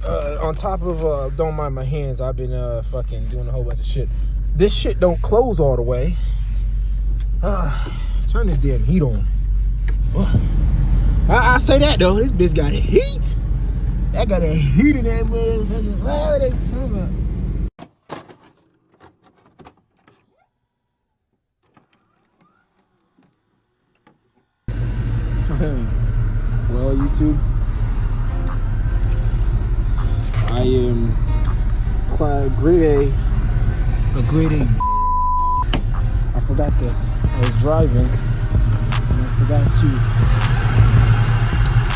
On top of don't mind my hands, I've been fucking doing a whole bunch of shit. This shit don't close all the way. Turn this damn heat on. Fuck. I say that though, this bitch got heat. That got that heat in that motherfucker. What are they talking about? Well, YouTube, I am grade A. I forgot to, I was driving and I forgot to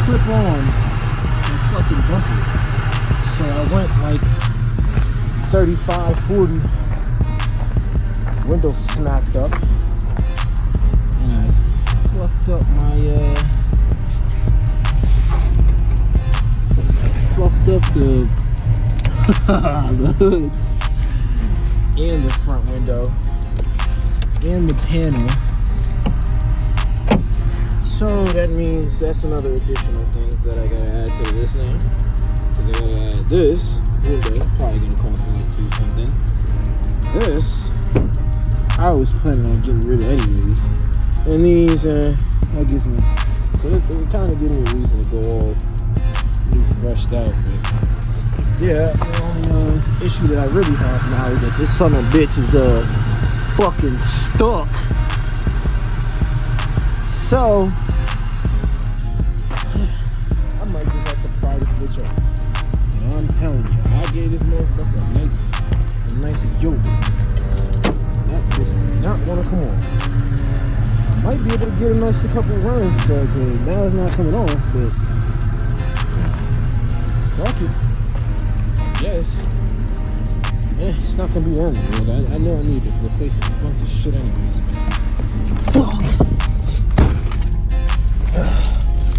clip on the fucking bumper. So I went like 35, 40, window smacked up, and I fucked up my, the hood and the front window and the panel. So that means that's another additional things that I gotta add to this now. Cause I gotta add this window, probably gonna cost me like $2 something. This I was planning on getting rid of anyways. And these that gives me, so it kinda gives me a reason to go all new freshed out. But yeah, the only issue that I really have now is that this son of a bitch is fucking stuck. So I might just have to pry this bitch off. You know, I'm telling you, I gave this motherfucker a nice yoke. That bitch did not want to come on. I might be able to get a nice couple runs, so now it's not coming on, but fuck it. Yes. Yeah, it's not gonna be on the I know I need to replace a bunch of shit anyways. Fuck.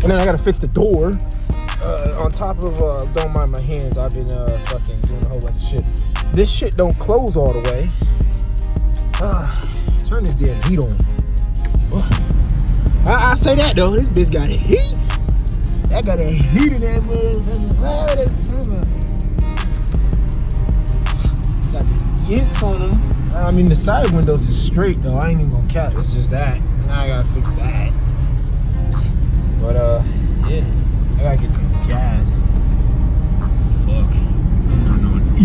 And then I gotta fix the door. On top of don't mind my hands, I've been fucking doing a whole bunch of shit. This shit don't close all the way. Turn this damn heat on. I say that though, this bitch got heat. That got that heat in that motherfucker. What are they talking about? Got the yints on them. I mean, the side windows is straight though. I ain't even gonna cap. It's just that. Now I gotta fix that. But yeah, I gotta get some gas. Fuck. Turn on E.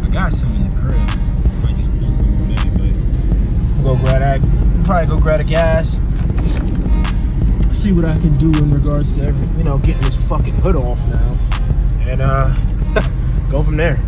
I got some in the crib. Might just throw some in there, but I'll go grab that. Probably go grab a gas. See what I can do in regards to getting this fucking hood off now, and go from there.